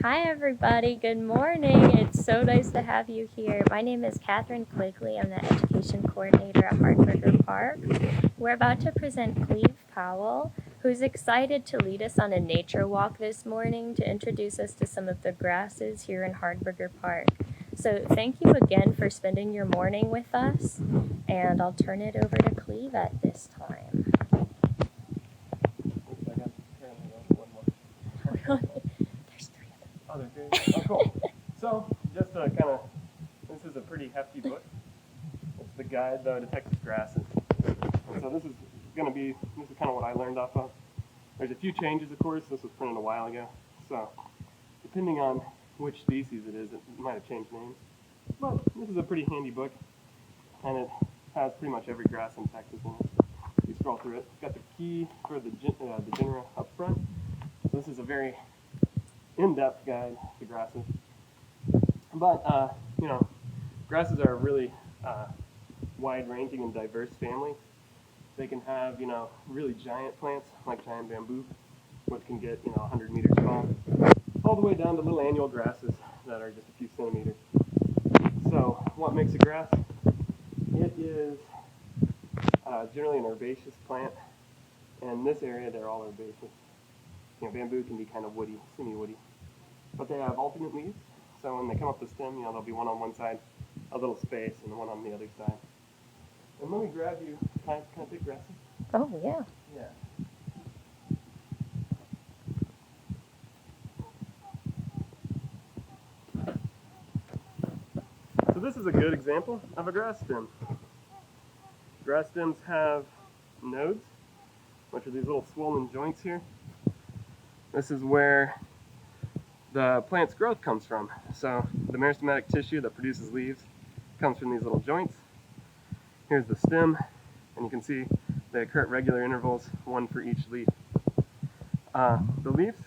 Hi everybody, good morning. It's so nice to have you here. My name is Catherine Quigley. I'm the Education Coordinator at Hardberger Park. We're about to present Cleveland Powell, who's excited to lead us on a nature walk this morning to introduce us to some of the grasses here in Hardberger Park. So thank you again for spending your morning with us, and I'll turn it over to Cleve at this time. Oh, oh, cool. So, just to kind of, this is a pretty hefty book. It's the guide, though, to Texas grasses. And so this is kind of what I learned off of. There's a few changes, of course. This was printed a while ago. So, depending on which species it is, it might have changed names. But this is a pretty handy book, and it has pretty much every grass in Texas in it. You scroll through it. It's got the key for the genera up front. So this is a very in-depth guide to grasses. But, grasses are a really wide-ranging and diverse family. They can have, really giant plants, like giant bamboo, which can get, 100 meters tall, all the way down to little annual grasses that are just a few centimeters. So, what makes a grass? It is generally an herbaceous plant, and in this area, they're all herbaceous. Bamboo can be kind of woody, semi-woody. But they have alternate leaves, so when they come up the stem, there'll be one on one side, a little space, and one on the other side. And let me grab you, can I take grasses? Oh, yeah. Yeah. So this is a good example of a grass stem. Grass stems have nodes, which are these little swollen joints here. This is where the plant's growth comes from. So the meristematic tissue that produces leaves comes from these little joints. Here's the stem, and you can see they occur at regular intervals, one for each leaf. The leaves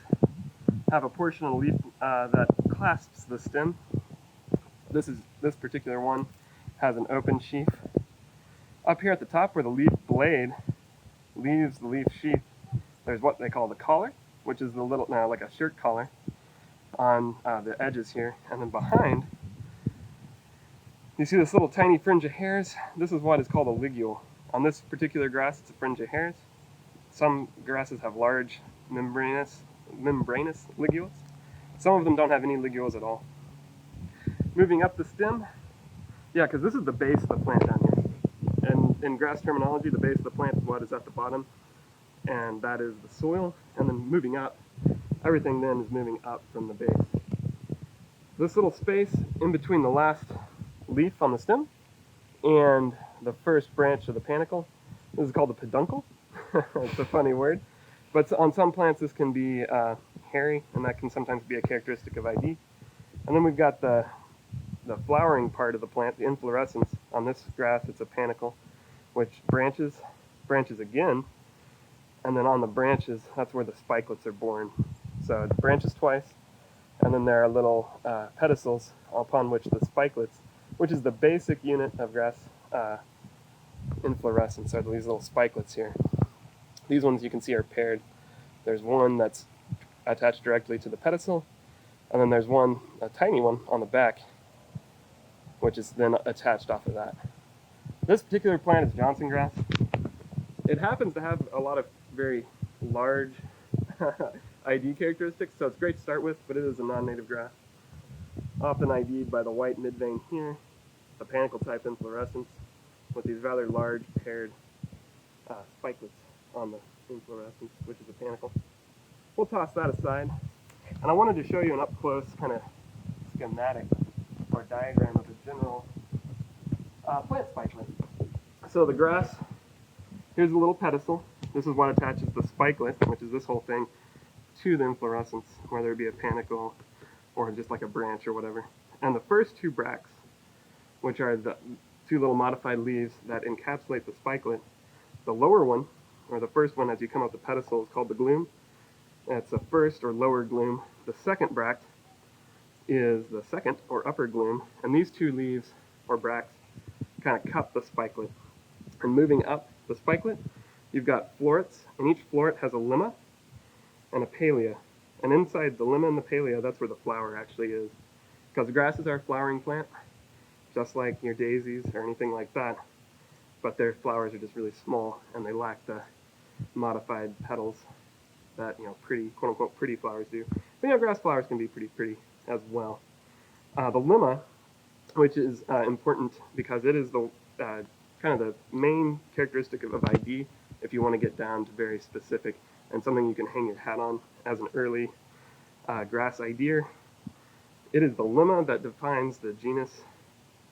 have a portion of the leaf that clasps the stem. This particular one has an open sheath. Up here at the top where the leaf blade leaves the leaf sheath, there's what they call the collar, which is the little, like a shirt collar on the edges here. And then behind, you see this little tiny fringe of hairs. This is what is called a ligule. On this particular grass, it's a fringe of hairs. Some grasses have large membranous ligules. Some of them don't have any ligules at all. Moving up the stem, because this is the base of the plant down here. And in grass terminology, the base of the plant is what is at the bottom, and that is the soil. And then moving up, everything then is moving up from the base. This little space in between the last leaf on the stem and the first branch of the panicle, this is called the peduncle. It's a funny word. But on some plants this can be hairy, and that can sometimes be a characteristic of ID. And then we've got the flowering part of the plant, the inflorescence. On this grass it's a panicle, which branches again, and then on the branches, that's where the spikelets are born. So it branches twice, and then there are little pedicels upon which the spikelets, which is the basic unit of grass inflorescence, are these little spikelets here. These ones you can see are paired. There's one that's attached directly to the pedicel, and then there's one, a tiny one, on the back, which is then attached off of that. This particular plant is Johnson grass. It happens to have a lot of very large ID characteristics, so it's great to start with, but it is a non-native grass. Often ID'd by the white midvein here, the panicle type inflorescence, with these rather large paired spikelets on the inflorescence, which is a panicle. We'll toss that aside. And I wanted to show you an up-close kind of schematic or diagram of a general plant spikelet. So the grass, here's a little pedicel. This is what attaches the spikelet, which is this whole thing, to the inflorescence, whether it be a panicle or just like a branch or whatever. And the first two bracts, which are the two little modified leaves that encapsulate the spikelet, the lower one, or the first one as you come up the pedicel, is called the glume. That's the first or lower glume. The second bract is the second or upper glume, and these two leaves or bracts kind of cup the spikelet. And moving up the spikelet, you've got florets, and each floret has a lemma and a palea. And inside the lemma and the palea, that's where the flower actually is. Because grasses are a flowering plant, just like your daisies or anything like that. But their flowers are just really small, and they lack the modified petals that, you know, pretty, quote-unquote, pretty flowers do. But, you know, grass flowers can be pretty pretty as well. The lemma, which is important because it is the kind of the main characteristic of ID if you want to get down to very specific and something you can hang your hat on as an early grass IDer. It is the lemma that defines the genus,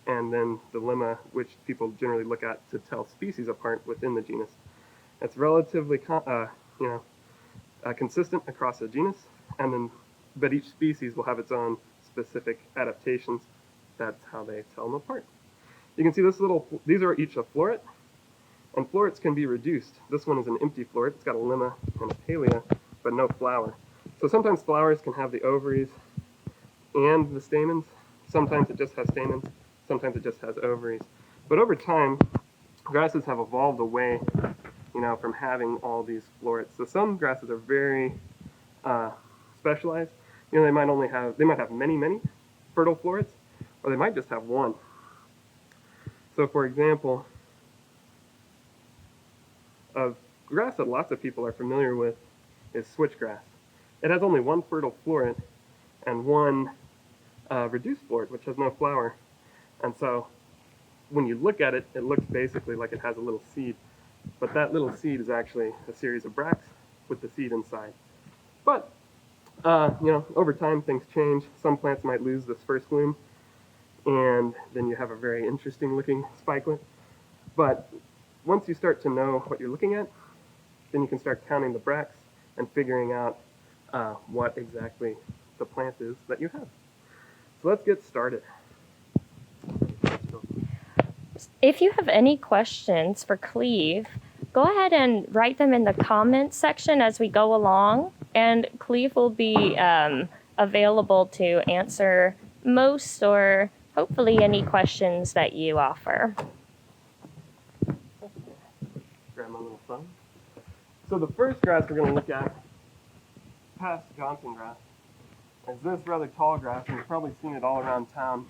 and then the lemma, which people generally look at to tell species apart within the genus. It's relatively consistent across a genus, and then but each species will have its own specific adaptations. That's how they tell them apart. You can see these are each a floret, and florets can be reduced. This one is an empty floret. It's got a lemma and a palea, but no flower. So sometimes flowers can have the ovaries and the stamens. Sometimes it just has stamens. Sometimes it just has ovaries. But over time, grasses have evolved away, you know, from having all these florets. So some grasses are very specialized. You know, they might have many fertile florets, or they might just have one. So for example, a grass that lots of people are familiar with is switchgrass. It has only one fertile floret and one reduced floret, which has no flower. And so when you look at it, it looks basically like it has a little seed. But that little seed is actually a series of bracts with the seed inside. But, you know, over time things change. Some plants might lose this first bloom, and then you have a very interesting looking spikelet. But once you start to know what you're looking at, then you can start counting the bracts and figuring out what exactly the plant is that you have. So let's get started. If you have any questions for Cleve, go ahead and write them in the comments section as we go along, and Cleve will be available to answer most or hopefully any questions that you offer. Grab my little phone. So the first grass we're going to look at, past Johnson grass, is this rather tall grass, and you've probably seen it all around town.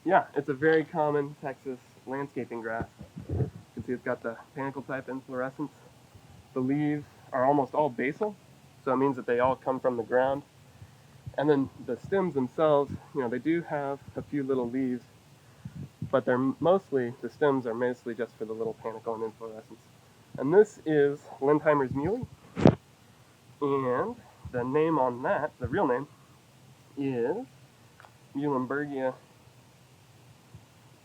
Yeah, it's a very common Texas landscaping grass. You can see it's got the Panicle type inflorescence. The leaves are almost all basal, so it means that they all come from the ground. And then the stems themselves, you know, they do have a few little leaves, but the stems are mostly just for the little panicle and inflorescence. And this is Lindheimer's Mealy, and the name on that, the real name, is Muhlenbergia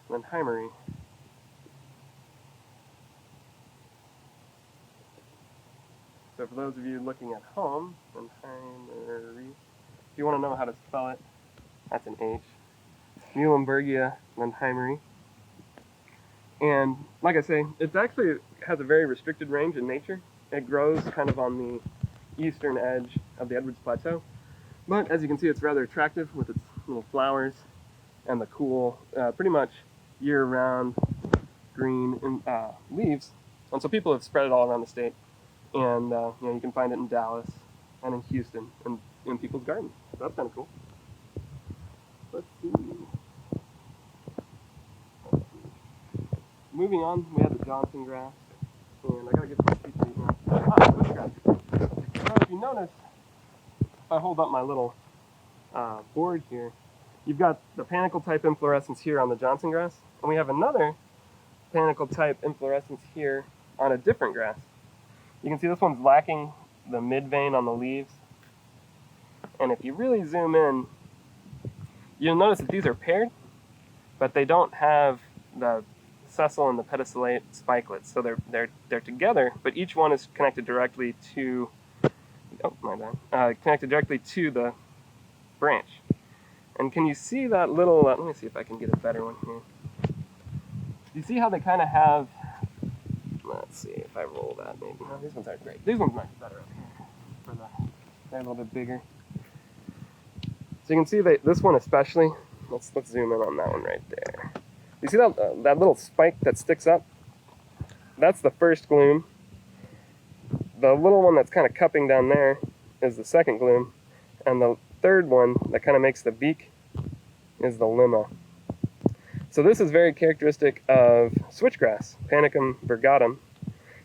Lindheimeri. So for those of you looking at home, Lindheimeri, if you want to know how to spell it, that's an H. Muhlenbergia Lindheimeri. And like I say, it actually has a very restricted range in nature. It grows kind of on the eastern edge of the Edwards Plateau. But as you can see, it's rather attractive with its little flowers and the cool, pretty much year-round green leaves. And so people have spread it all around the state. And you know, you can find it in Dallas and in Houston and in people's gardens. So that's kind of cool. Let's see. Moving on, we have the Johnson grass. And I gotta get some feet right now. Switchgrass. So if you notice, if I hold up my little board here, you've got the Panicle type inflorescence here on the Johnson grass, and we have another Panicle type inflorescence here on a different grass. You can see this one's lacking the mid vein on the leaves. And if you really zoom in, you'll notice that these are paired, but they don't have the sessile and the pedicellate spikelets. So they're together, but each one is connected directly to, connected directly to the branch. And can you see that little, let me see if I can get a better one here. You see how they kind of have, let's see if I roll that maybe. No, these ones aren't great. These ones might be better up here. They're a little bit bigger. So you can see this one especially, let's zoom in on that one right there. You see that little spike that sticks up? That's the first gloom. The little one that's kind of cupping down there is the second glume, and the third one that kind of makes the beak is the lemma. So this is very characteristic of switchgrass, Panicum virgatum.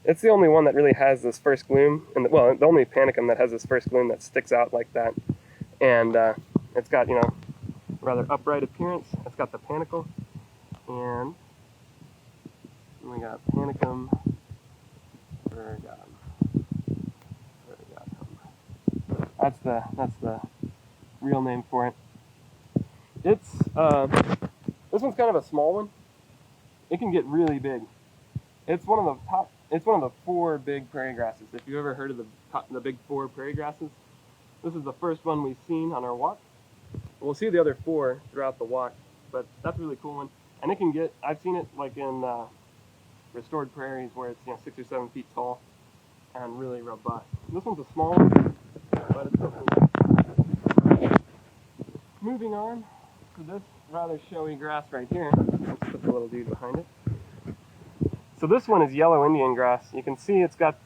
It's the only one that really has this first glume, and well, the only Panicum that has this first glume that sticks out like that. And it's got, you know, rather upright appearance. It's got the panicle, and we got Panicum virgatum. That's the real name for it. It's this one's kind of a small one. It can get really big. It's one of the 4 big prairie grasses. If you've ever heard of the big 4 prairie grasses, this is the first one we've seen on our walk. We'll see the other 4 throughout the walk, but that's a really cool one. And it can get, I've seen it like in restored prairies where it's, you know, 6 or 7 feet tall and really robust. This one's a small one, but it's so cool. Moving on to this rather showy grass right here. Let's put the little dude behind it. So this one is yellow Indian grass. You can see it's got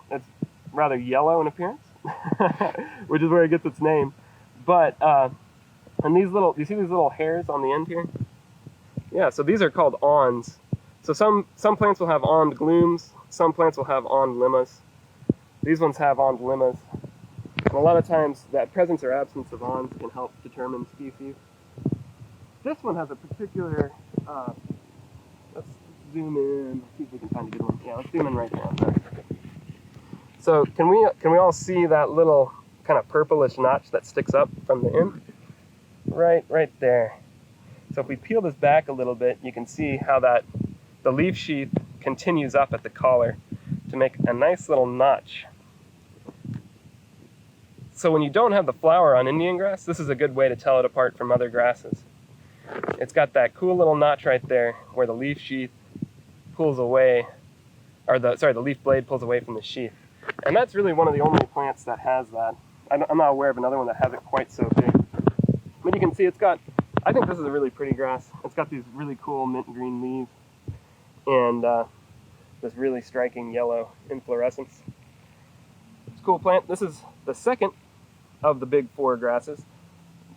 it's rather yellow in appearance, which is where it gets its name. But, and do you see these little hairs on the end here? Yeah, so these are called awns. So some plants will have awned glooms, some plants will have awned lemmas. These ones have awned lemmas. And a lot of times that presence or absence of awns can help determine species. This one has a particular, let's zoom in, see if we can find a good one. Yeah, let's zoom in right now. So can we all see that little kind of purplish notch that sticks up from the end? Right there. So if we peel this back a little bit, you can see how the leaf sheath continues up at the collar to make a nice little notch. So when you don't have the flower on Indian grass, this is a good way to tell it apart from other grasses. It's got that cool little notch right there where the leaf sheath pulls away, or the leaf blade pulls away from the sheath. And that's really one of the only plants that has that. I'm not aware of another one that has it quite so big. But you can see I think this is a really pretty grass. It's got these really cool mint green leaves and this really striking yellow inflorescence. It's a cool plant. This is the second of the big 4 grasses.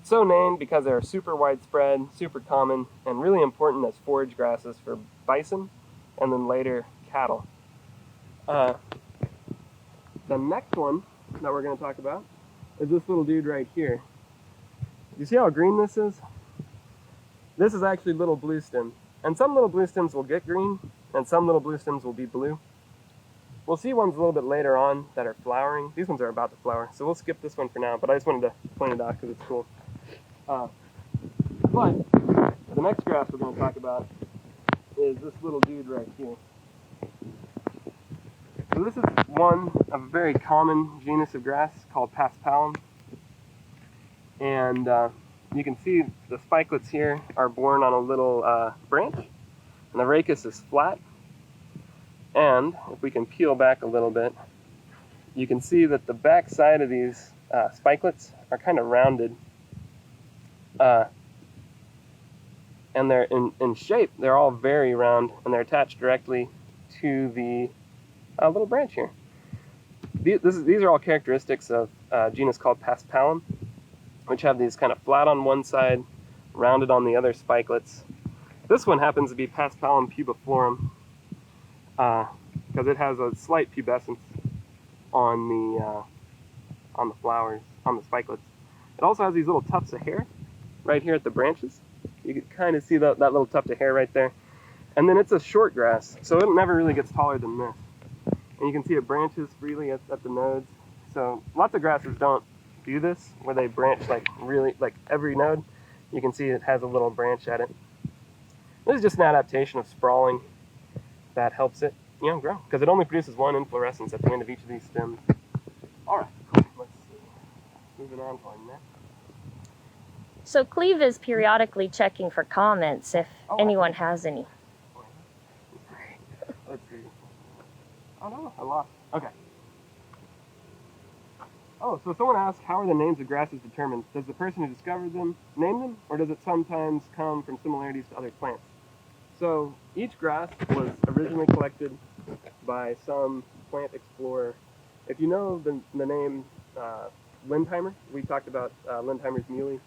It's so named because they're super widespread, super common, and really important as forage grasses for bison and then later cattle. The next one that we're going to talk about is this little dude right here. You see how green this is? This is actually little bluestem. And some little bluestems will get green, and some little bluestems will be blue. We'll see ones a little bit later on that are flowering. These ones are about to flower, so we'll skip this one for now, but I just wanted to point it out because it's cool. But the next grass we're going to talk about is this little dude right here. So this is one of a very common genus of grass called Paspalum. And you can see the spikelets here are borne on a little branch, and the rachis is flat. And if we can peel back a little bit, you can see that the back side of these spikelets are kind of rounded. And they're in shape, they're all very round, and they're attached directly to the little branch here. These are all characteristics of a genus called Paspalum, which have these kind of flat on one side, rounded on the other spikelets. This one happens to be Paspalum pubiflorum, because it has a slight pubescence on the flowers, on the spikelets. It also has these little tufts of hair right here at the branches. You can kind of see that little tuft of hair right there. And then it's a short grass, so it never really gets taller than this. And you can see it branches freely at the nodes. So lots of grasses don't do this, where they branch like every node. You can see it has a little branch at it. This is just an adaptation of sprawling that helps it, grow, because it only produces one inflorescence at the end of each of these stems. All right, cool. Let's see. Moving on to our next. So Cleve is periodically checking for comments if anyone has any. Let's see. Oh no, I lost. Okay. Oh, so someone asked, how are the names of grasses determined? Does the person who discovered them name them, or does it sometimes come from similarities to other plants? So each grass was originally collected by some plant explorer. If you know the name Lindheimer. We talked about Lindheimer's Mealy.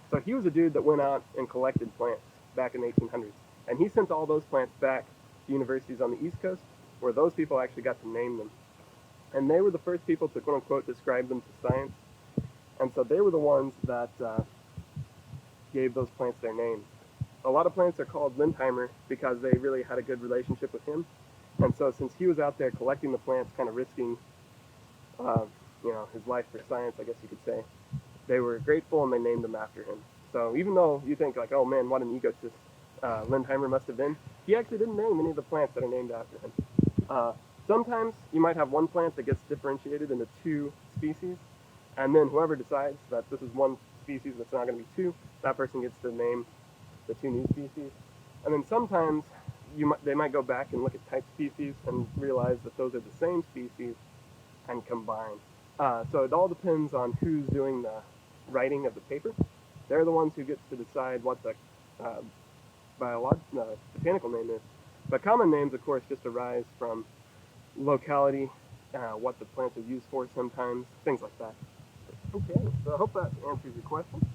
So he was a dude that went out and collected plants back in the 1800s. And he sent all those plants back to universities on the East Coast, where those people actually got to name them. And they were the first people to, quote unquote, describe them to science. And so they were the ones that gave those plants their names. A lot of plants are called Lindheimer because they really had a good relationship with him. And so since he was out there collecting the plants, kind of risking his life for science, I guess you could say, they were grateful and they named them after him. So even though you think like, oh man, what an egotist Lindheimer must have been, he actually didn't name any of the plants that are named after him. Sometimes you might have one plant that gets differentiated into two species, and then whoever decides that this is one species that's not going to be two, that person gets to name the two new species. And then sometimes they might go back and look at type species and realize that those are the same species and combine. So it all depends on who's doing the writing of the paper. They're the ones who get to decide what the botanical name is. But common names, of course, just arise from locality, what the plants are used for sometimes, things like that. Okay, so I hope that answers your question.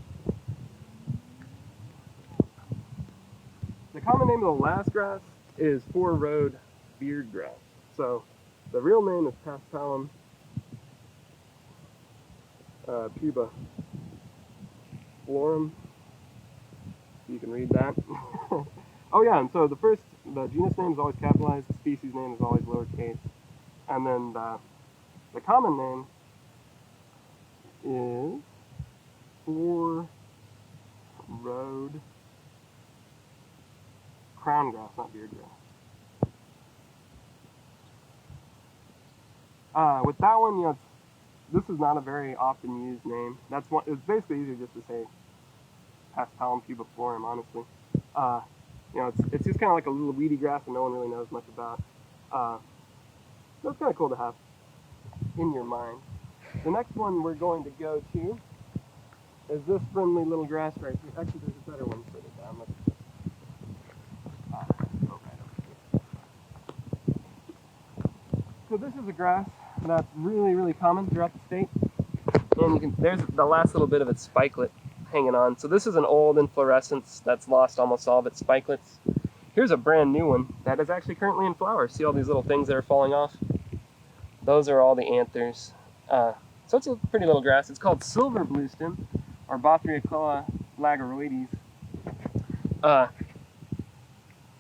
The common name of the last grass is four-rowed beard grass. So the real name is Paspalum puba florum. You can read that. Oh yeah, and so the genus name is always capitalized, the species name is always lowercase, and then the common name is four-rowed crown grass, not beard grass. With that one, this is not a very often used name. It's basically easier just to say Paspalum puba florum, honestly. It's just kind of like a little weedy grass that no one really knows much about. So it's kind of cool to have in your mind. The next one we're going to go to is this friendly little grass right here. Actually, there's a better one further down. Let's go right over here. So this is a grass that's really, really common throughout the state. And there's the last little bit of its spikelet hanging on. So this is an old inflorescence that's lost almost all of its spikelets. Here's a brand new one that is actually currently in flower. See all these little things that are falling off? Those are all the anthers. So it's a pretty little grass. It's called silver bluestem, or Bothriacoa lagaroides.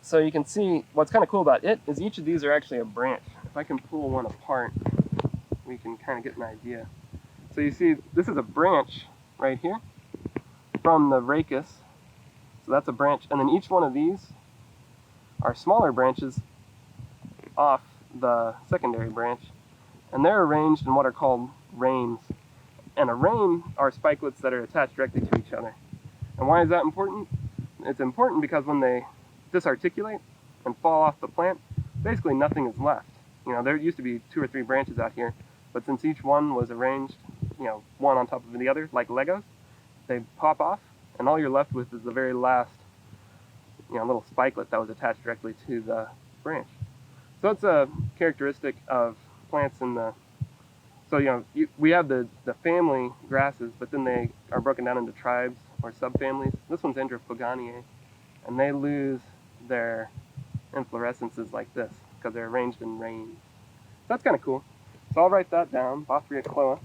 So you can see what's kind of cool about it is each of these are actually a branch. If I can pull one apart, we can kind of get an idea. So you see, this is a branch right here from the rachis. So that's a branch, and then each one of these are smaller branches off the secondary branch, and they're arranged in what are called rames. And a rame are spikelets that are attached directly to each other. And why is that important? It's important because when they disarticulate and fall off the plant, basically nothing is left. There used to be 2 or 3 branches out here, but since each one was arranged, one on top of the other, like Legos, they pop off, and all you're left with is the very last, little spikelet that was attached directly to the branch. So it's a characteristic of plants in the, we have the family grasses, but then they are broken down into tribes or subfamilies. This one's Andropogoniae, and they lose their inflorescences like this because they're arranged in rames. So that's kind of cool. So I'll write that down, Bothriacoa.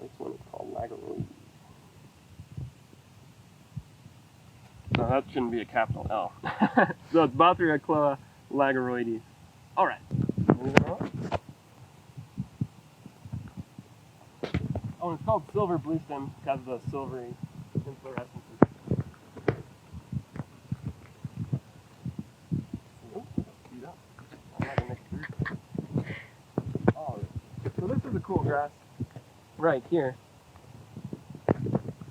This one is called lagaroides. No, that shouldn't be a capital L. So it's Bothriacoa lagaroides. All right. Moving on. Oh, and it's called silver bluestem because of the silvery inflorescences. So this is a cool grass right here.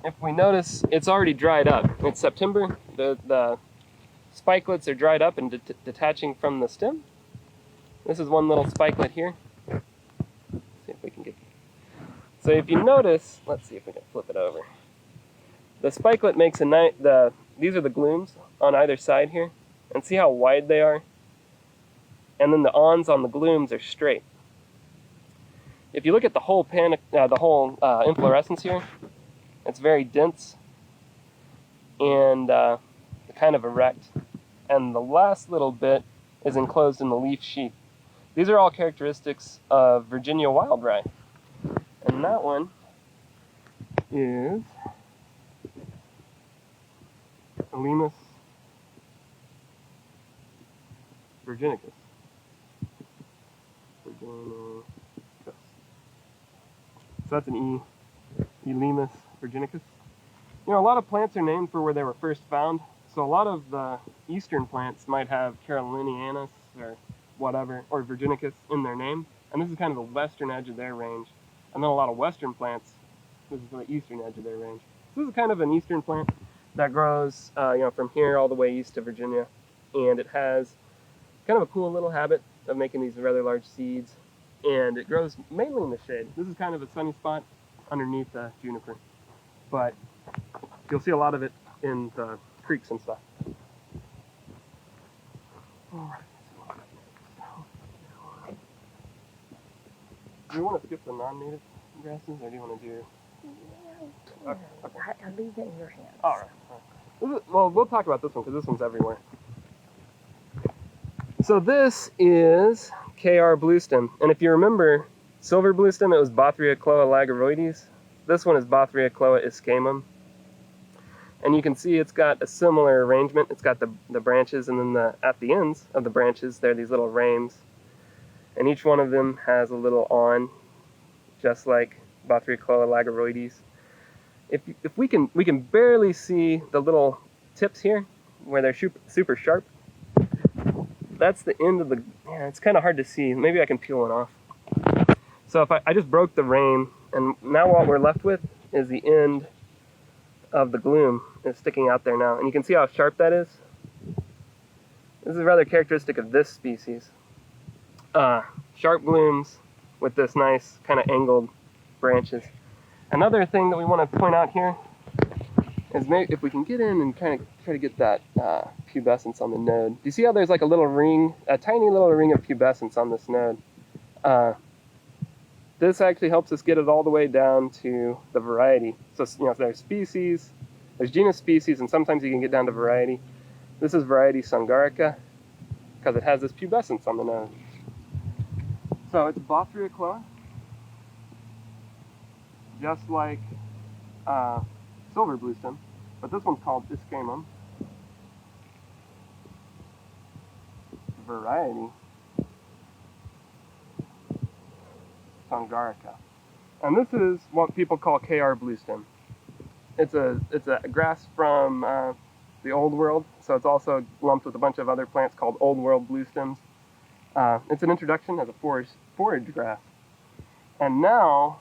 If we notice, it's already dried up. It's September. The spikelets are dried up and detaching from the stem. This is one little spikelet here. Let's see if we can get. So if you notice, let's see if we can flip it over. The spikelet makes these are the glooms on either side here, and see how wide they are. and then the awns on the glooms are straight. If you look at the whole inflorescence here, it's very dense and kind of erect. And the last little bit is enclosed in the leaf sheath. These are all characteristics of Virginia wild rye. And that one is Elimus virginicus. So that's an E. Elimus virginicus. You know, a lot of plants are named for where they were first found. So a lot of the eastern plants might have Carolinianus or whatever, or virginicus in their name. And this is kind of the western edge of their range. And then a lot of western plants, this is the eastern edge of their range. So this is kind of an eastern plant that grows, from here all the way east to Virginia. And it has kind of a cool little habit of making these rather large seeds. And it grows mainly in the shade. This is kind of a sunny spot underneath the juniper. But you'll see a lot of it in the creeks and stuff. All right. Do you want to skip the non-native grasses, or do you want to do? Okay. I leave it in your hands. All right. Well, we'll talk about this one because this one's everywhere. So this is KR Bluestem, and if you remember, silver bluestem, it was Bothriacloa lageroides. This one is Bothriacloa iscamum. And you can see it's got a similar arrangement. It's got the branches, and then at the ends of the branches, there are these little rames. And each one of them has a little awn, just like Bothriacloa lageroides. If we can barely see the little tips here, where they're super sharp. That's the end of the, it's kind of hard to see. Maybe I can peel one off. So if I just broke the rame, and now what we're left with is the end of the gloom is sticking out there now. And you can see how sharp that is. This is rather characteristic of this species. Sharp glooms with this nice kind of angled branches. Another thing that we want to point out here is maybe if we can get in and kind of try to get that pubescence on the node. Do you see how there's like a little ring, a tiny little ring of pubescence on this node? This actually helps us get it all the way down to the variety. So, there's species, there's genus, species, and sometimes you can get down to variety. This is variety Sungarica because it has this pubescence on the node. So it's Bothriacloa, just like silver bluestem, but this one's called iscamum. Variety Sungarica. And this is what people call KR bluestem. It's a grass from the Old World, so it's also lumped with a bunch of other plants called Old World bluestems. It's an introduction as a forage grass. And now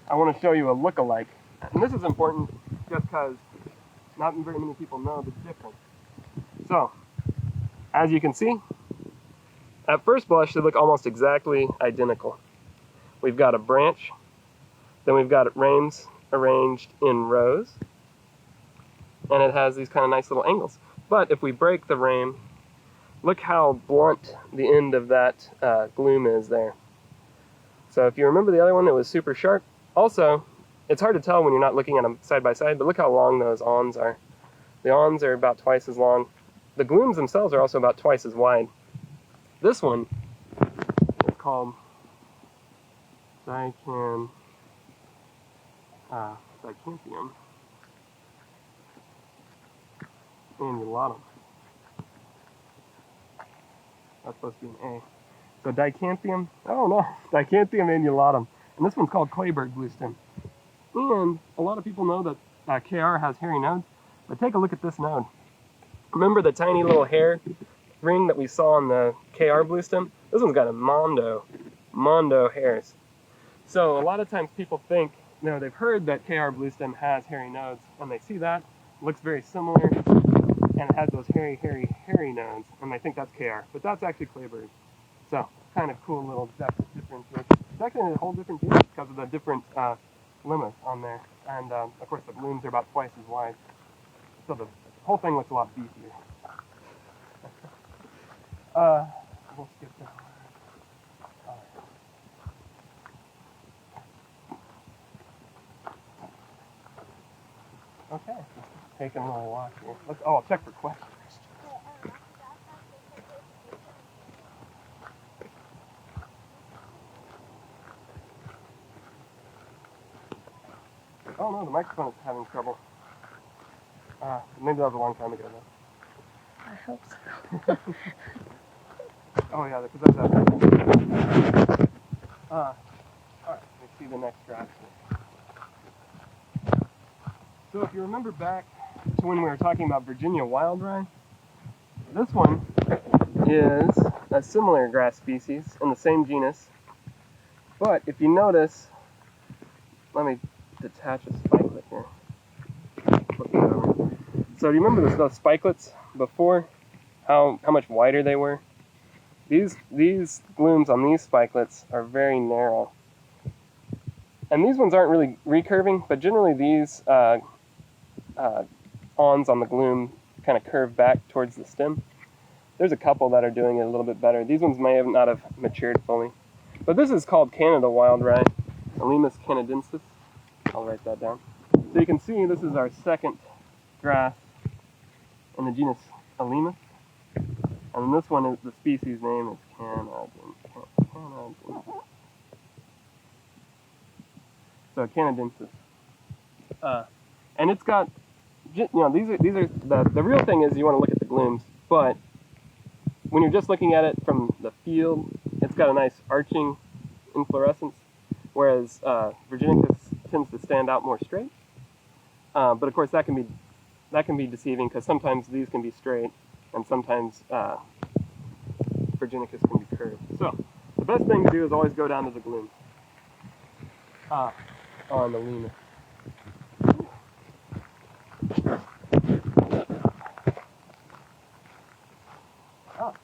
I want to show you a look-alike. And this is important just because not very many people know the difference. So, as you can see, at first blush they look almost exactly identical. We've got a branch, then we've got rames arranged in rows, and it has these kind of nice little angles. But if we break the rame, look how blunt the end of that gloom is there. So if you remember the other one, it was super sharp. Also, it's hard to tell when you're not looking at them side by side, but look how long those awns are. The awns are about twice as long. The glooms themselves are also about twice as wide. This one is called Dicantium. Annulatum. That's supposed to be an A. So Dicantium annulatum. And this one's called Clayberg Bluestem. And a lot of people know that KR has hairy nodes, but take a look at this node. Remember the tiny little hair ring that we saw on the KR Bluestem? This one's got a mondo hairs. So a lot of times people think, they've heard that KR Bluestem has hairy nodes, and they see that, looks very similar, and it has those hairy nodes, and they think that's KR, but that's actually Clayberg. So, kind of cool little differentiation. It's actually a whole different genus because of the different lemmas on there, and of course the blooms are about twice as wide, so the whole thing looks a lot beefier. we'll skip that. All right. Okay, taking a little walk here. I'll check for questions. Oh no, the microphone is having trouble. Maybe that was a long time ago though. I hope so. Oh yeah, because that's that. Alright, let's see the next graph here. So if you remember back to when we were talking about Virginia wild rye, this one is a similar grass species in the same genus. But if you notice, let me detach a spikelet here. Flip it over. So do you remember those spikelets before? How much wider they were? These glooms on these spikelets are very narrow. And these ones aren't really recurving, but generally these awns on the gloom kind of curve back towards the stem. There's a couple that are doing it a little bit better. These ones may not have matured fully. But this is called Canada wild rye, Elimus Canadiensis. I'll write that down. So you can see this is our second grass in the genus Elimus. And this one is, the species name is Canadiensis. So Canadiensis. And it's got, these are the real thing is you want to look at the glooms, but when you're just looking at it from the field, it's got a nice arching inflorescence, whereas Virginicus tends to stand out more straight. But of course that can be deceiving because sometimes these can be straight and sometimes Virginicus can be curved. So the best thing to do is always go down to the glooms on the Elimus.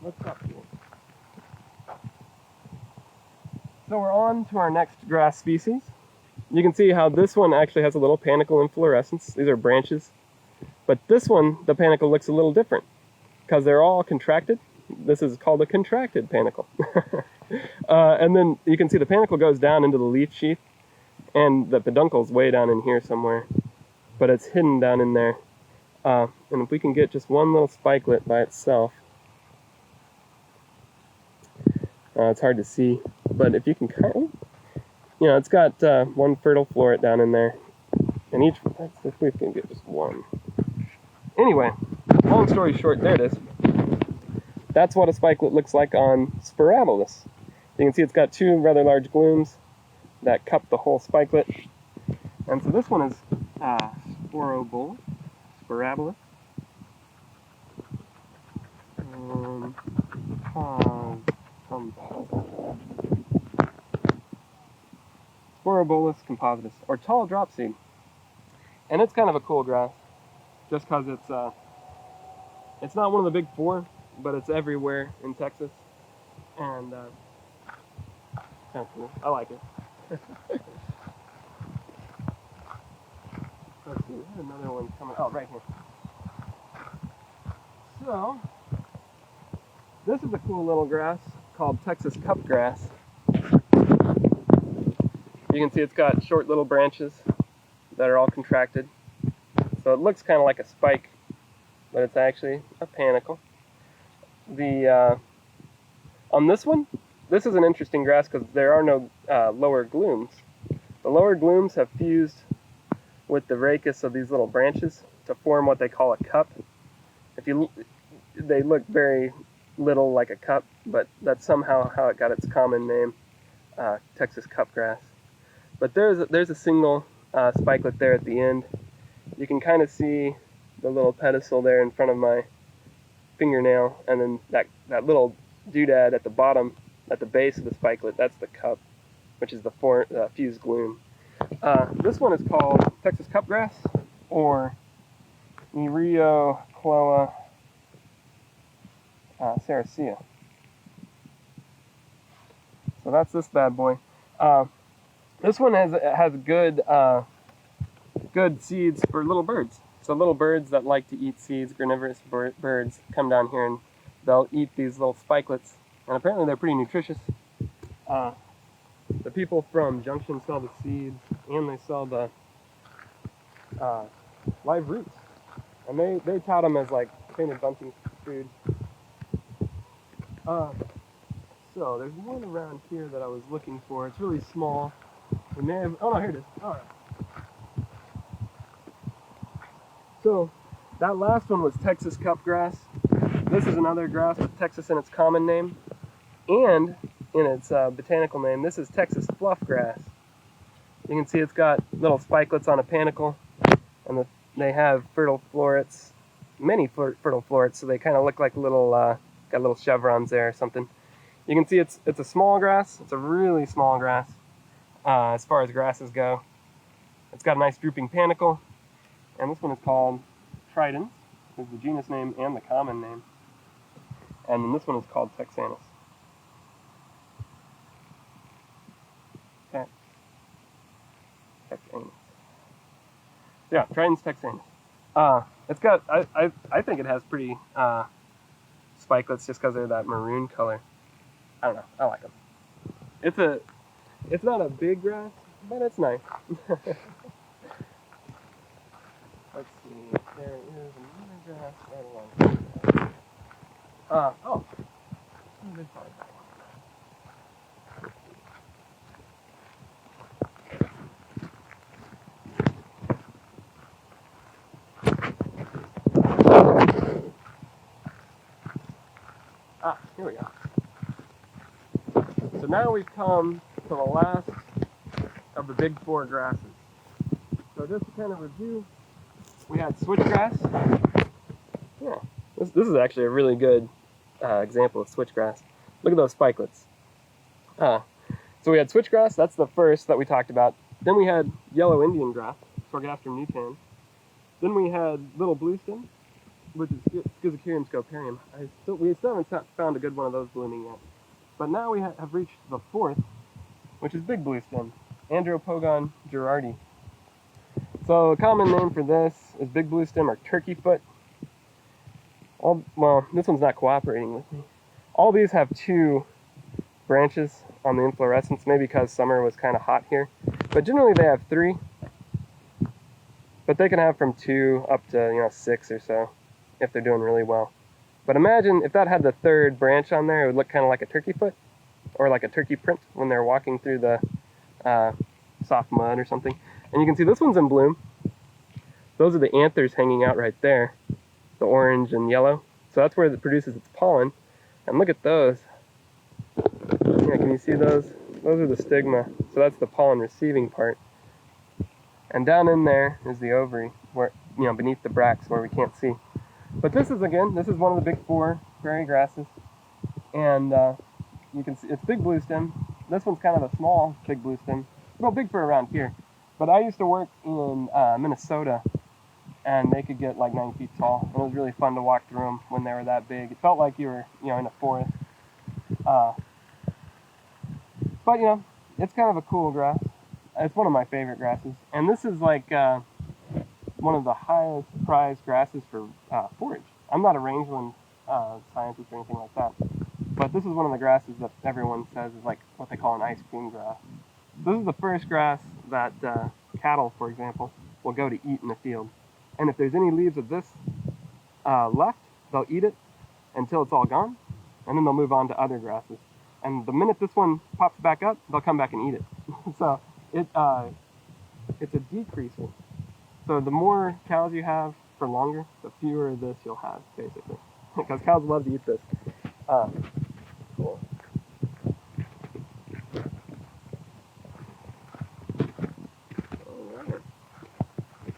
Let's stop here. So we're on to our next grass species. You can see how this one actually has a little panicle inflorescence. These are branches. But this one, the panicle looks a little different because they're all contracted. This is called a contracted panicle. And then you can see the panicle goes down into the leaf sheath, and the peduncle's way down in here somewhere, but it's hidden down in there. And if we can get just one little spikelet by itself, it's hard to see, but if you can kind of, it's got one fertile floret down in there, and if we can get just one. Anyway, long story short, there it is. That's what a spikelet looks like on Spirabolus. You can see it's got two rather large glooms that cup the whole spikelet. And so this one is Spirabolus. Spirabolus compositus, or tall drop seed. And it's kind of a cool grass, just because it's not one of the big four, but it's everywhere in Texas, and kind of cool. I like it. Let's see, we had another one coming. Oh, right here. So, this is a cool little grass called Texas cup grass. You can see it's got short little branches that are all contracted. So it looks kind of like a spike, but it's actually a panicle. On this one, this is an interesting grass because there are no lower glooms. The lower glooms have fused with the rachis of these little branches to form what they call a cup. They look very little like a cup, but that's somehow how it got its common name, Texas cup grass. But there's a single spikelet there at the end. You can kind of see the little pedestal there in front of my fingernail, and then that little doodad at the bottom, at the base of the spikelet, that's the cup, which is the fused gloom. This one is called Texas cupgrass, or Nereocloa sericea. So that's this bad boy. This one has good seeds for little birds. So little birds that like to eat seeds, granivorous birds, come down here and they'll eat these little spikelets and apparently they're pretty nutritious. The people from Junction sell the seeds, and they sell the live roots, and they tout them as like painted bunting food. So there's one around here that I was looking for. It's really small. We may have. Oh no, here it is. All right. So that last one was Texas cup grass. This is another grass with Texas in its common name, and in its botanical name. This is Texas fluff grass. You can see it's got little spikelets on a panicle, and they have fertile florets, many fertile florets, so they kind of look like little, got little chevrons there or something. You can see it's a small grass. It's a really small grass as far as grasses go. It's got a nice drooping panicle, and this one is called Tridens, is the genus name and the common name. And then this one is called Texanus. Texanus. Yeah, Tridens Texanus. It's got, I think it has pretty spikelets just because they're that maroon color. I don't know, I like them. It's not a big grass, but it's nice. Let's see, there is another grass right along here. Oh, this one. Here we go. So now we've come to the last of the big four grasses. So just to kind of review, we had switchgrass. Yeah, this is actually a really good example of switchgrass. Look at those spikelets. So we had switchgrass, that's the first that we talked about. Then we had yellow Indian grass, Sorghastrum nutans. Then we had little bluestem, which is Schizochyrium scoparium. We still haven't found a good one of those blooming yet. But now we have reached the fourth, which is big bluestem, Andropogon Girardi. So a common name for this is big bluestem or turkey foot. Well, this one's not cooperating with me. All these have two branches on the inflorescence, maybe because summer was kind of hot here. But generally they have three. But they can have from 2 up to 6 or so if they're doing really well. But imagine if that had the third branch on there, it would look kind of like a turkey foot or like a turkey print when they're walking through the soft mud or something. And you can see this one's in bloom. Those are the anthers hanging out right there, the orange and yellow. So that's where it produces its pollen. And look at those. Yeah, can you see those? Those are the stigma. So that's the pollen receiving part. And down in there is the ovary, where beneath the bracts where we can't see. But this is one of the big four prairie grasses, and you can see it's big bluestem. This one's kind of a small big bluestem, well, big for around here. But I used to work in Minnesota, and they could get like 9 feet tall. And it was really fun to walk through them when they were that big. It felt like you were, in a forest. But it's kind of a cool grass. It's one of my favorite grasses, and this is like one of the highest prized grasses for forage. I'm not a rangeland scientist or anything like that, but this is one of the grasses that everyone says is like what they call an ice cream grass. This is the first grass that cattle, for example, will go to eat in the field. And if there's any leaves of this left, they'll eat it until it's all gone, and then they'll move on to other grasses. And the minute this one pops back up, they'll come back and eat it. So it's a decreaser. So the more cows you have for longer, the fewer of this you'll have, basically. Because cows love to eat this. Cool. Alright.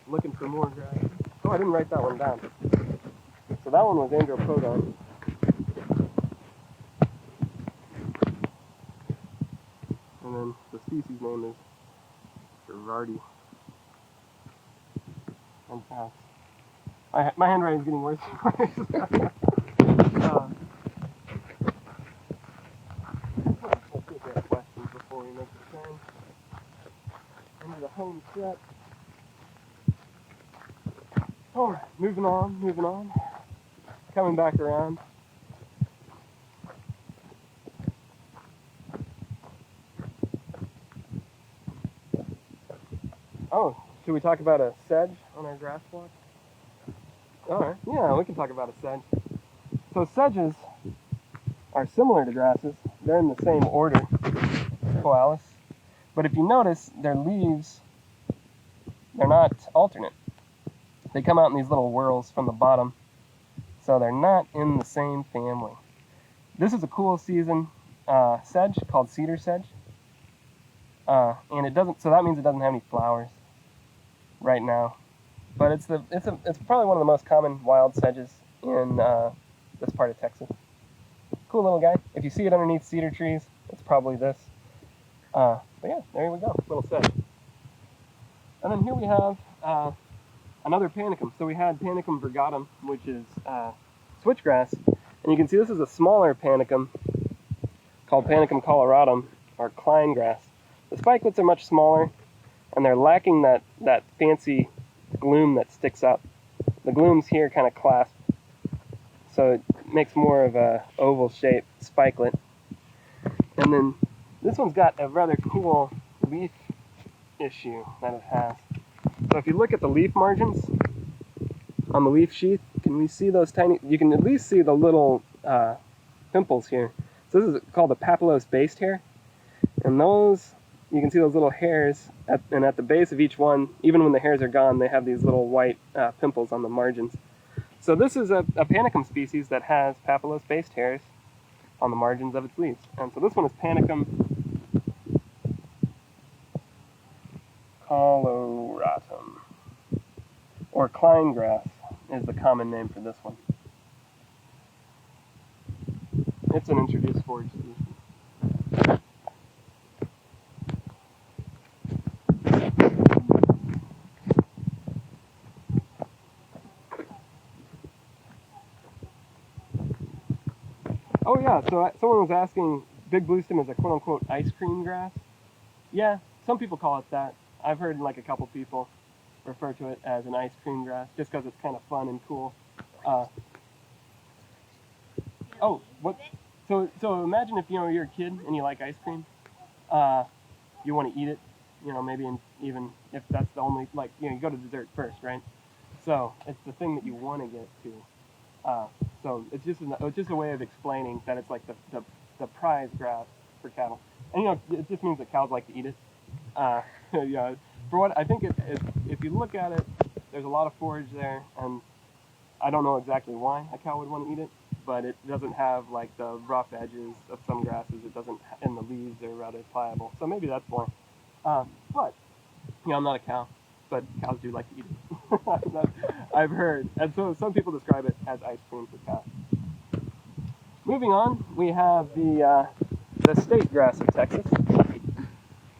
Looking for more grass. Oh, I didn't write that one down. So that one was Andropogon. And then the species name is Girardi. And my handwriting's getting worse and worse. Let's see if we have questions before we make the turn into the home stretch. Alright, moving on. Coming back around. Oh, should we talk about a sedge on our grass block? Alright, yeah, we can talk about a sedge. So sedges are similar to grasses. They're in the same order, Koalis. But if you notice, their leaves, they're not alternate. They come out in these little whorls from the bottom, so they're not in the same family. This is a cool season sedge called Cedar Sedge. And it doesn't, so that means it doesn't have any flowers right now. But it's probably one of the most common wild sedges in this part of Texas. Cool little guy. If you see it underneath cedar trees, it's probably this. But yeah, there we go, little sedge. And then here we have another panicum. So we had Panicum virgatum, which is switchgrass. And you can see this is a smaller panicum called Panicum Colorado, or Klein grass. The spikelets are much smaller, and they're lacking that fancy gloom that sticks up. The glooms here kind of clasp, so it makes more of a oval shaped spikelet. And then this one's got a rather cool leaf issue that it has. So if you look at the leaf margins on the leaf sheath, can we see those tiny, you can at least see the little pimples here. So this is called the papillose based hair. And those, you can see those little hairs, and at the base of each one, even when the hairs are gone, they have these little white pimples on the margins. So this is a Panicum species that has papillose based hairs on the margins of its leaves. And so this one is Panicum Coloratum, or Klein grass is the common name for this one. It's an introduced forage species. Oh yeah, so someone was asking, big bluestem is a quote-unquote ice cream grass? Yeah, some people call it that. I've heard like a couple people refer to it as an ice cream grass, just because it's kind of fun and cool. Oh, what? So imagine if you're a kid and you like ice cream, you want to eat it, maybe even if that's the only, you go to dessert first, right? So it's the thing that you want to get to. So it's just a way of explaining that it's like the prize grass for cattle, and it just means that cows like to eat it. Yeah, for what I think, if you look at it, there's a lot of forage there, and I don't know exactly why a cow would want to eat it, but it doesn't have like the rough edges of some grasses. It doesn't, and the leaves are rather pliable. So maybe that's why. But I'm not a cow, but cows do like to eat it. I've heard, and so some people describe it as ice cream for cows. Moving on, we have the state grass of Texas.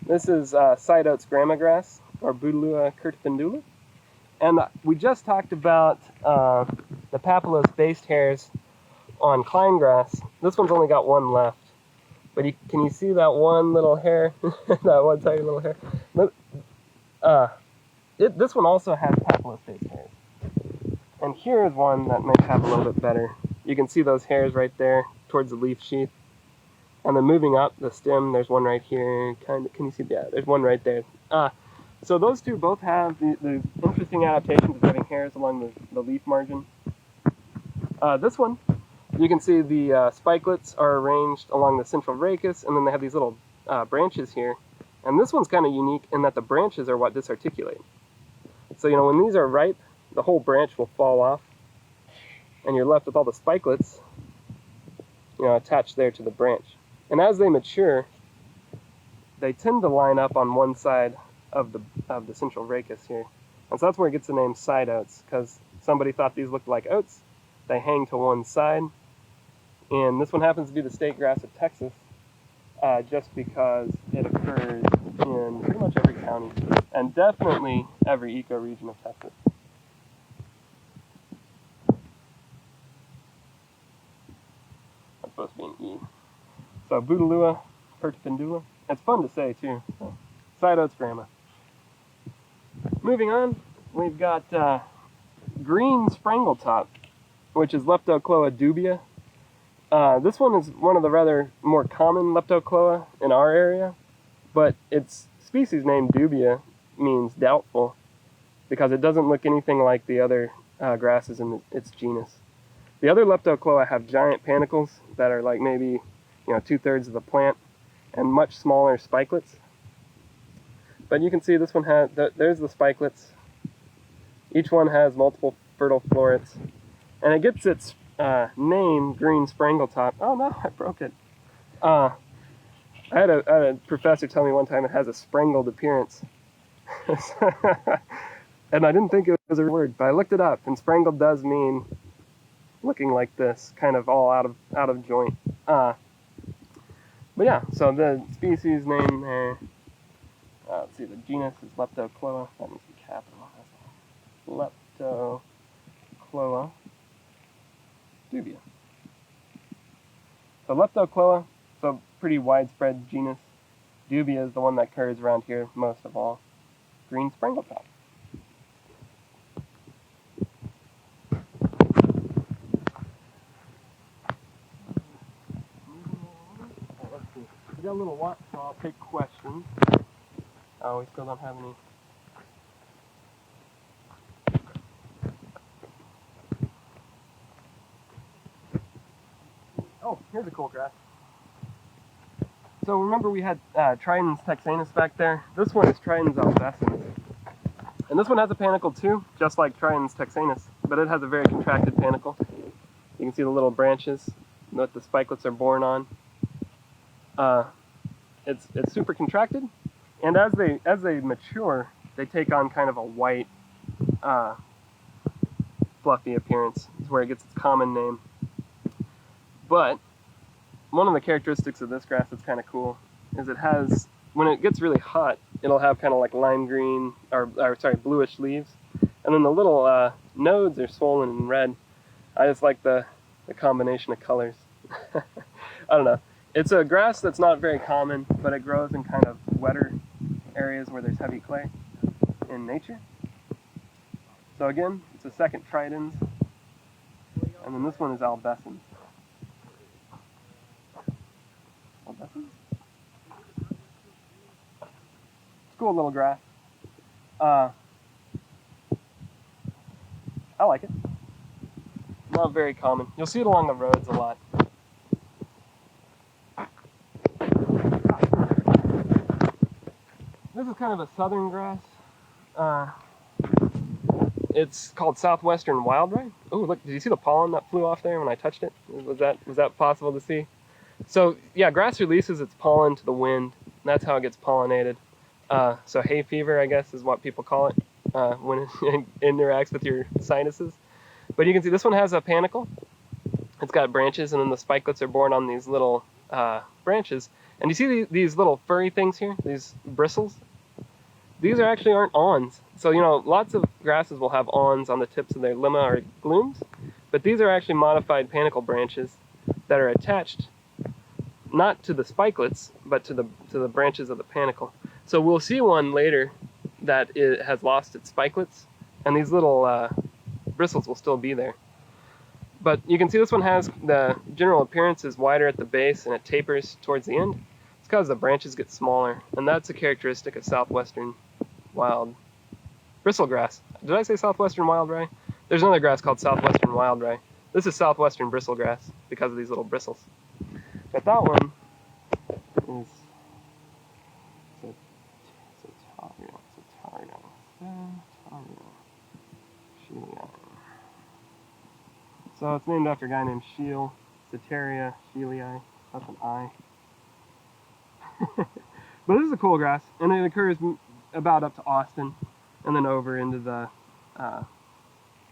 This is side oats grama grass, or Bouteloua curtifindula. And we just talked about the papillose based hairs on Klein grass. This one's only got one left. But can you see that one little hair? That one tiny little hair? This one also has papillose based hairs. And here is one that might have a little bit better. You can see those hairs right there towards the leaf sheath. And then moving up the stem, there's one right here. Can you see? Yeah, there's one right there. So those two both have the interesting adaptations of having hairs along the leaf margin. This one, you can see the spikelets are arranged along the central rachis, and then they have these little branches here. And this one's kind of unique in that the branches are what disarticulate. So when these are ripe, the whole branch will fall off, and you're left with all the spikelets, attached there to the branch. And as they mature, they tend to line up on one side of the central rachis here. And so that's where it gets the name side oats, because somebody thought these looked like oats. They hang to one side. And this one happens to be the state grass of Texas, just because it occurs in pretty much every county, and definitely every ecoregion of Texas. That's supposed to be an E. So Bouteloua curtifindula. It's fun to say too. So, side oats grama. Moving on, we've got green sprangletop, which is Leptoklodubia. This one is one of the rather more common Leptokloa in our area, but its species name dubia means doubtful, because it doesn't look anything like the other grasses in its genus. The other Leptoklodubia have giant panicles that are like maybe 2/3 of the plant and much smaller spikelets. But you can see this one has, there's the spikelets. Each one has multiple fertile florets. And it gets its name, green sprangletop. Oh no, I broke it. I had a professor tell me one time it has a sprangled appearance. And I didn't think it was a word, but I looked it up, and sprangled does mean looking like this, kind of all out of joint. But yeah, so the species name there, let's see, the genus is Leptoklodubia. That needs to be capitalized. Leptoklodubia. So Leptoklodubia, so pretty widespread genus. Dubia is the one that occurs around here most of all. Green sprangletop. We got a little while, so I'll take questions. Oh, we still don't have any. Oh, here's a cool grass. So remember we had Tridens texanus back there? This one is Tridens albescens. And this one has a panicle too, just like Tridens texanus, but it has a very contracted panicle. You can see the little branches that the spikelets are borne on. It's super contracted, and as they mature, they take on kind of a white, fluffy appearance. Is where it gets its common name. But one of the characteristics of this grass that's kind of cool is it has, when it gets really hot, it'll have kind of like lime green, or sorry, bluish leaves, and then the little nodes are swollen and red. I just like the combination of colors. I don't know. It's a grass that's not very common, but it grows in kind of wetter areas where there's heavy clay in nature. So again, it's a second Tridens, and then this one is Albeston. Albeston? It's a cool little grass. I like it. Not very common. You'll see it along the roads a lot. This is kind of a southern grass. It's called Southwestern wildrye. Oh, look! Did you see the pollen that flew off there when I touched it? Was that possible to see? So yeah, grass releases its pollen to the wind. And that's how it gets pollinated. So hay fever, I guess, is what people call it when it interacts with your sinuses. But you can see this one has a panicle. It's got branches, and then the spikelets are borne on these little branches. And you see these little furry things here, these bristles? These actually aren't awns. So, lots of grasses will have awns on the tips of their lemma or glooms, but these are actually modified panicle branches that are attached not to the spikelets, but to the branches of the panicle. So we'll see one later that it has lost its spikelets, and these little bristles will still be there. But you can see this one has the general appearance is wider at the base and it tapers towards the end. It's because the branches get smaller, and that's a characteristic of Southwestern wild bristlegrass. Did I say Southwestern wildrye? There's another grass called Southwestern wildrye. This is Southwestern bristlegrass because of these little bristles. But that one is so it's named after a guy named Scheele, Ceteria Scheelei. That's an I. But this is a cool grass, and it occurs about up to Austin, and then over into the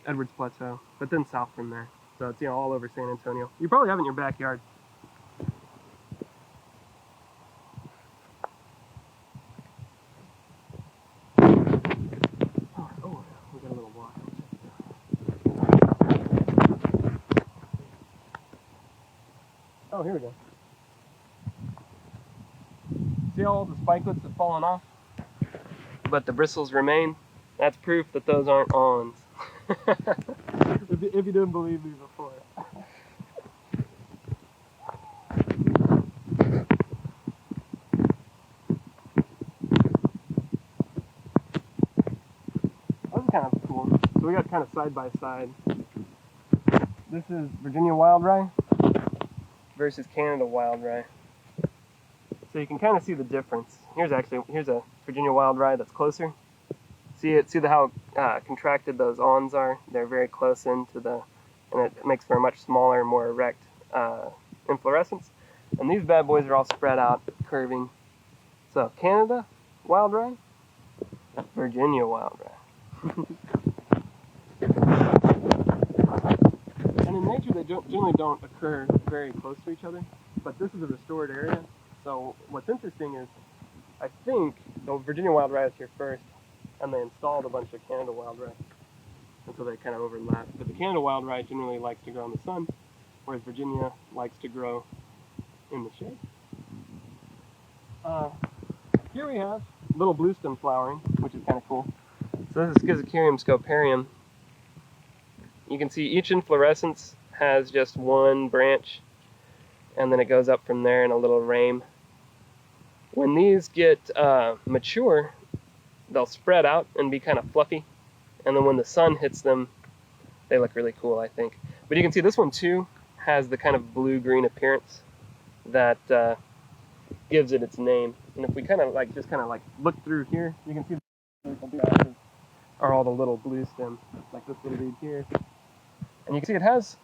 Edwards Plateau, but then south from there. So it's all over San Antonio. You probably have it in your backyard. Oh, we got a little walk. Oh, here we go. See all the spikelets have fallen off, but the bristles remain? That's proof that those aren't awns. If you didn't believe me before. kind of side by side. This is Virginia wild rye versus Canada wild rye. So you can kind of see the difference. Here's a Virginia wild rye that's closer. See how contracted those awns are? They're very close into and it makes for a much smaller, more erect inflorescence. And these bad boys are all spread out, curving. So Canada wild rye, Virginia wild rye. And in nature, they generally don't occur very close to each other, but this is a restored area. So what's interesting is, I think the Virginia wild rye is here first, and they installed a bunch of Canada wild rye, and so they kind of overlap. But the Canada wild rye generally likes to grow in the sun, whereas Virginia likes to grow in the shade. Here we have little Bluestem flowering, which is kind of cool. So this is Schizocarium scoparium. You can see each inflorescence has just one branch, and then it goes up from there in a little rame. When these get mature, they'll spread out and be kind of fluffy, and then when the sun hits them, they look really cool, I think. But you can see this one too has the kind of blue-green appearance that gives it its name. And if we just look through here, you can see the grasses are all the little Bluestem, like this little dude here. And you can see it has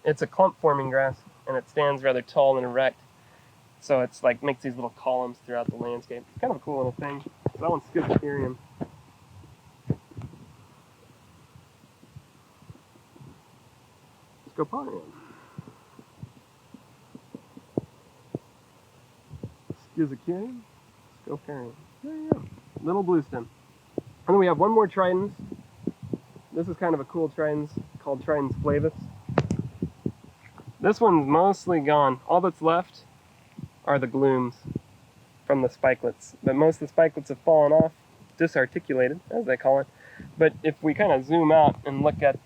it's a clump-forming grass, and it stands rather tall and erect. So it's makes these little columns throughout the landscape. It's kind of a cool little thing. So that one's Schizocarium. Scoparium. Schizocarium. Scoparium. There you go. Little Bluestem. And then we have one more Tridens. This is kind of a cool Tridens called Tridens Flavous. This one's mostly gone. All that's left are the glooms from the spikelets. But most of the spikelets have fallen off, disarticulated, as they call it. But if we kind of zoom out and look at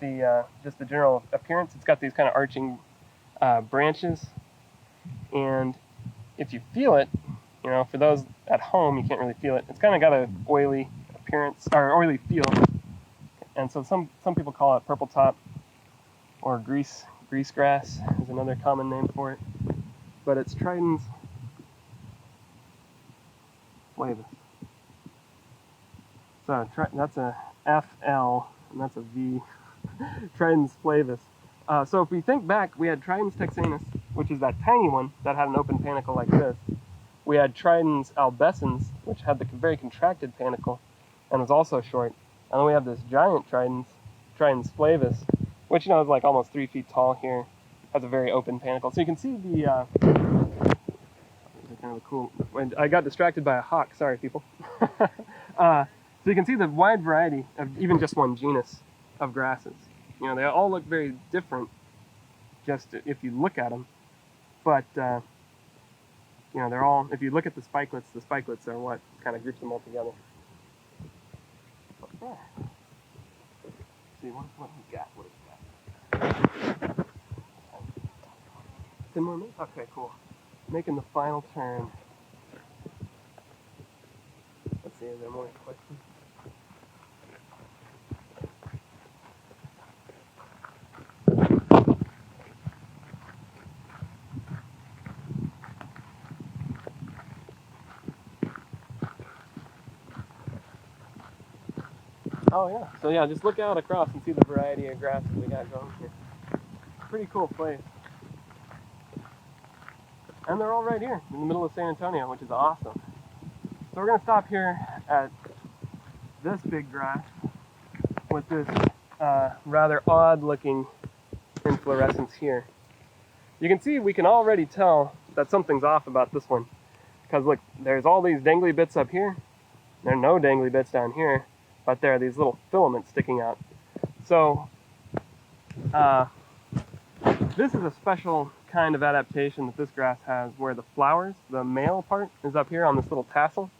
just the general appearance, it's got these kind of arching branches. And if you feel it, for those at home, you can't really feel it. It's kind of got an oily appearance, or oily feel. And so some people call it purple top, or grease grass is another common name for it. But it's Tridens Flavous. So that's a FL, and that's a V. Tridens Flavous. So if we think back, we had Tridens texanus, which is that tiny one that had an open panicle like this. We had Tridens albescens, which had the very contracted panicle and was also short. And then we have this giant Tridens Flavous, which is almost 3 feet tall here, has a very open panicle. So you can see the kind of cool. I got distracted by a hawk. Sorry, people. So you can see the wide variety of even just one genus of grasses. They all look very different, just if you look at them. But they're all. If you look at the spikelets are what kind of groups them all together. Okay. See what we got. What we got? 10 more minutes. Okay, cool. Making the final turn. Let's see, is there more questions? Oh yeah. So yeah, just look out across and see the variety of grasses we got going here. Pretty cool place. And they're all right here in the middle of San Antonio, which is awesome. So we're going to stop here at this big grass with this rather odd looking inflorescence here. You can see we can already tell that something's off about this one. Because look, there's all these dangly bits up here. There are no dangly bits down here, but there are these little filaments sticking out. So this is a special kind of adaptation that this grass has, where the flowers, the male part, is up here on this little tassel.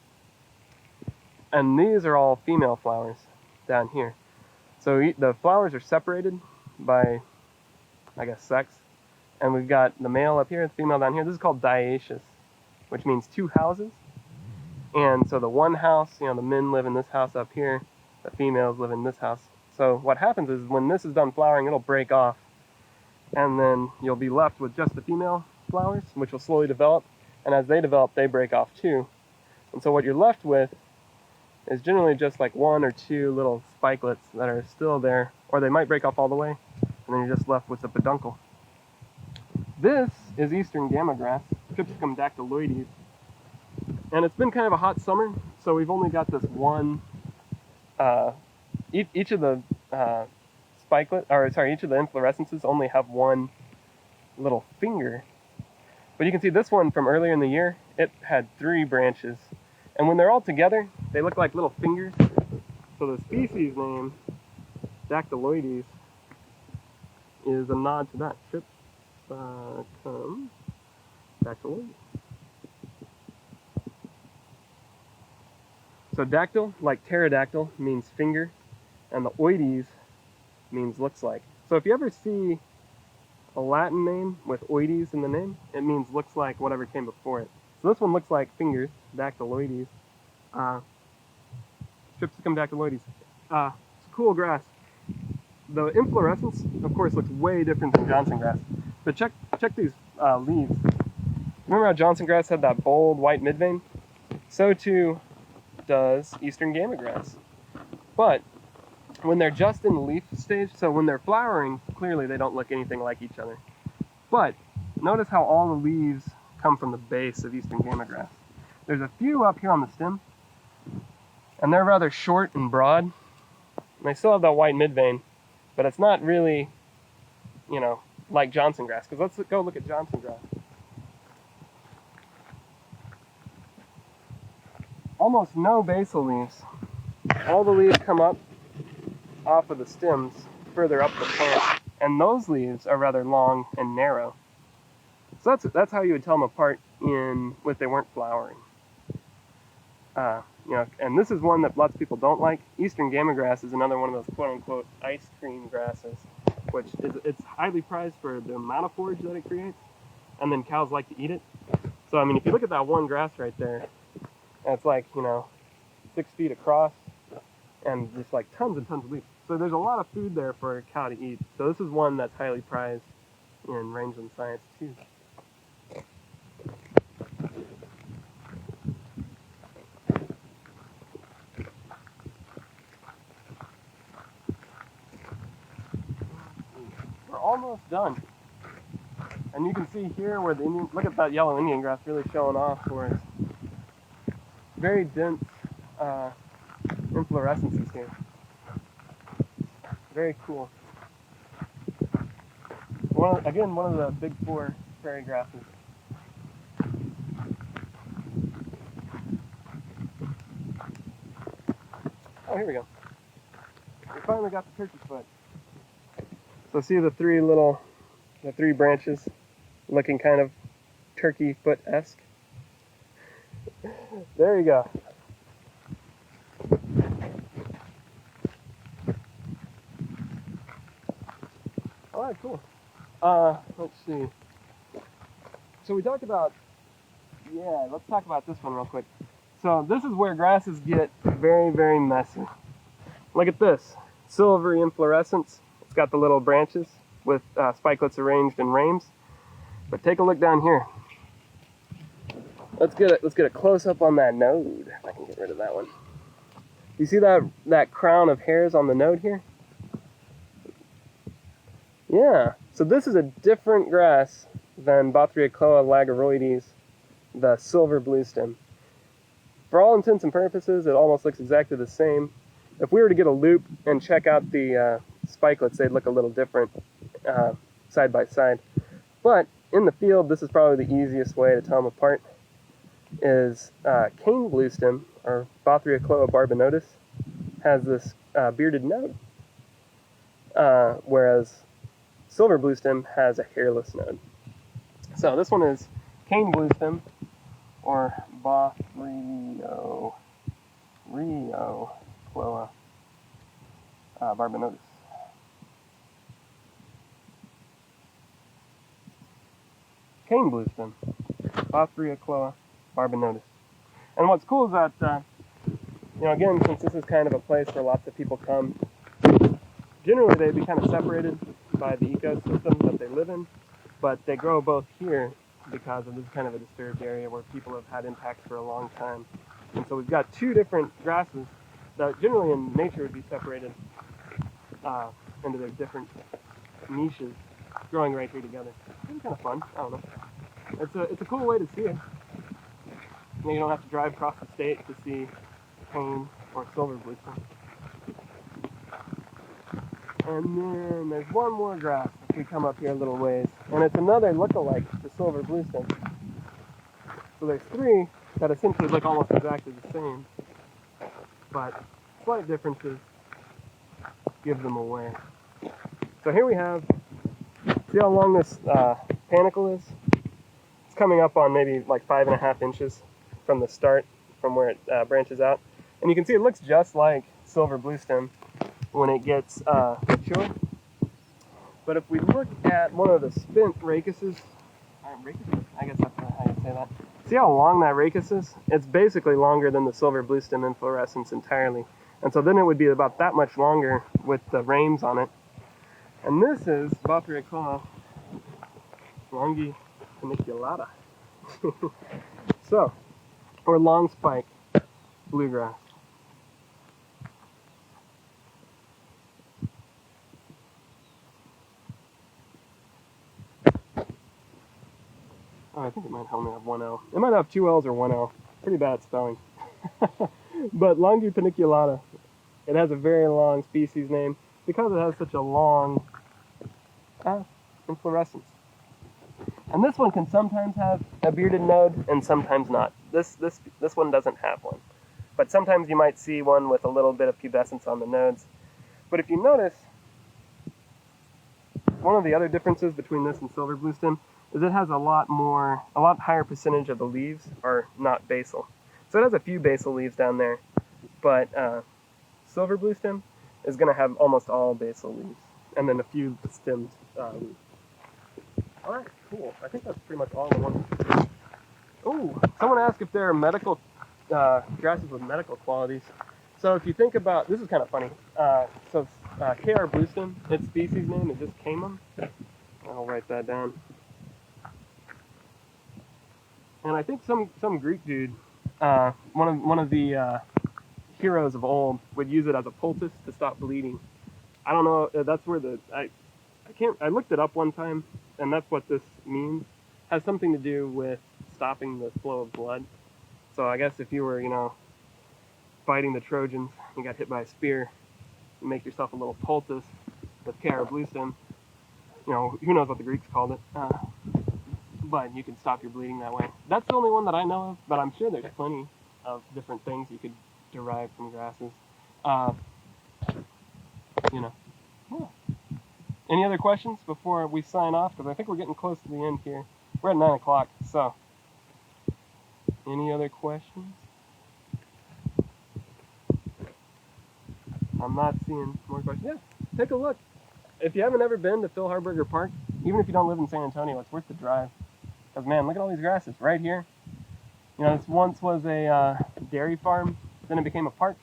And these are all female flowers down here. So the flowers are separated by, I guess, sex. And we've got the male up here, the female down here. This is called dioecious, which means two houses. And so the one house, the men live in this house up here, the females live in this house. So what happens is when this is done flowering, it'll break off, and then you'll be left with just the female flowers, which will slowly develop, and as they develop, they break off too. And so what you're left with is generally just like one or two little spikelets that are still there, or they might break off all the way, and then you're just left with the peduncle. This is eastern gamma grass, Trypsicum dactyloides, and it's been kind of a hot summer, so we've only got this one. Each of the each of the inflorescences only have one little finger. But you can see this one from earlier in the year, it had 3 branches. And when they're all together, they look like little fingers. So the species name, dactyloides, is a nod to that. Trypsicum dactyloides. So dactyl, like pterodactyl, means finger, and the oides means looks like. So if you ever see a Latin name with oides in the name, it means looks like whatever came before it. So this one looks like fingers, dactyloides. Trypsicum dactyloides. It's a cool grass. The inflorescence, of course, looks way different than Johnson grass. But check these leaves. Remember how Johnson grass had that bold white midvein? So too does eastern gamma grass. But when they're just in the leaf stage, so when they're flowering, clearly they don't look anything like each other. But notice how all the leaves come from the base of eastern gamma grass. There's a few up here on the stem, and they're rather short and broad. And they still have that white midvein, but it's not really, you know, like Johnson grass. Because let's go look at Johnson grass. Almost no basal leaves. All the leaves come up off of the stems further up the plant, and those leaves are rather long and narrow. So that's how you would tell them apart if they weren't flowering. You know, and this is one that lots of people don't like. Eastern gamma grass is another one of those quote-unquote ice cream grasses, which it's highly prized for the amount of forage that it creates, and then cows like to eat it. So I mean, if you look at that one grass right there, it's like, you know, 6 feet across, and just like tons and tons of leaves. So there's a lot of food there for a cow to eat. So this is one that's highly prized in rangeland science too. We're almost done. And you can see here where the Indian, look at that yellow Indian grass really showing off for us. Very dense inflorescences here. Very cool. One of the big 4 prairie grasses. Oh, here we go. We finally got the turkey foot. So see the 3 branches looking kind of turkey foot-esque? There you go. All right, cool. Let's see. So we talked about, let's talk about this one real quick. So this is where grasses get very, very messy. Look at this, silvery inflorescence. It's got the little branches with spikelets arranged in rames. But take a look down here. Let's get a close up on that node. If I can get rid of that one. You see that crown of hairs on the node here? Yeah. So this is a different grass than Bothriacloa lagaroides, the silver bluestem. For all intents and purposes, it almost looks exactly the same. If we were to get a loop and check out the spikelets, they'd look a little different side by side. But in the field, this is probably the easiest way to tell them apart. Is cane bluestem, or Bothriacloa barbanotus, has this bearded node, whereas silver bluestem has a hairless node. So this one is cane bluestem, or Bothriacloa barbanotus. Cane bluestem, Bothriacloa barbanotus. And what's cool is that, again, since this is kind of a place where lots of people come generally they'd be kind of separated by the ecosystem that they live in, but they grow both here because of this kind of a disturbed area where people have had impacts for a long time. And so we've got two different grasses that generally in nature would be separated into their different niches, growing right here together. It's kind of fun. I don't know. It's a cool way to see it. You don't have to drive across the state to see cane or silver bluestem. And then there's one more grass if we come up here a little ways, and it's another look-alike to silver bluestem. So there's three that essentially look almost exactly the same, but slight differences give them away. So here we have, see how long this panicle is? It's coming up on maybe like 5.5 inches from the start, from where it branches out. And you can see it looks just like silver bluestem when it gets mature. But if we look at one of the spent rachises, I guess that's how you say that. See how long that rachis is? It's basically longer than the silver bluestem inflorescence entirely. And so then it would be about that much longer with the rames on it. And this is about to recall Wongi Funiculata. So, or long spike bluegrass. Oh, I think it might only have one L. It might have two L's or one L. Pretty bad at spelling. But Wongi Funiculata, it has a very long species name because it has such a long inflorescence. And this one can sometimes have a bearded node and sometimes not. This one doesn't have one. But sometimes you might see one with a little bit of pubescence on the nodes. But if you notice, one of the other differences between this and silver bluestem is it has a lot higher percentage of the leaves are not basal. So it has a few basal leaves down there, but silver bluestem is going to have almost all basal leaves, and then a few stemmed leaves. All right, cool. I think that's pretty much all in one. Oh, someone asked if there are medical grasses with medical qualities. So if you think about, this is kind of funny. KR bluestem, its species name is just Camum. I'll write that down. And I think some Greek dude, one of the heroes of old, would use it as a poultice to stop bleeding. I don't know. That's where I looked it up one time, and that's what this means. It has something to do with stopping the flow of blood. So I guess if you were, fighting the Trojans and got hit by a spear, you make yourself a little poultice with KR bluestem. Who knows what the Greeks called it. But you can stop your bleeding that way. That's the only one that I know of, but I'm sure there's plenty of different things you could derive from grasses. Yeah. Any other questions before we sign off? Because I think we're getting close to the end here. We're at 9 o'clock, so. Any other questions? I'm not seeing more questions. Yeah, take a look. If you haven't ever been to Hardberger Park, even if you don't live in San Antonio, it's worth the drive. Because, man, look at all these grasses right here. This once was a dairy farm, then it became a park,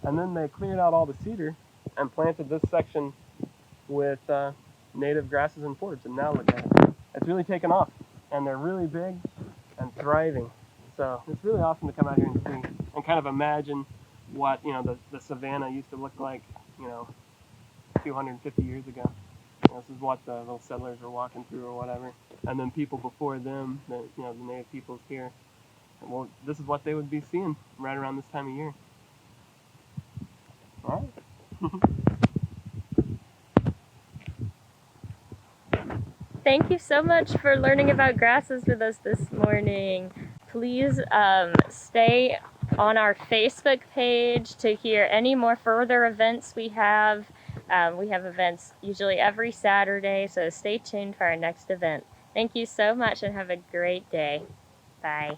and then they cleared out all the cedar and planted this section with native grasses and forbs, and now look at it. It's really taken off, and they're really big and thriving. So it's really awesome to come out here and see, and kind of imagine what, the savanna used to look like, 250 years ago. This is what the little settlers were walking through or whatever. And then people before them, the native peoples here, well, this is what they would be seeing right around this time of year. All right. Thank you so much for learning about grasses with us this morning. Please stay on our Facebook page to hear any more further events we have. We have events usually every Saturday, so stay tuned for our next event. Thank you so much and have a great day. Bye.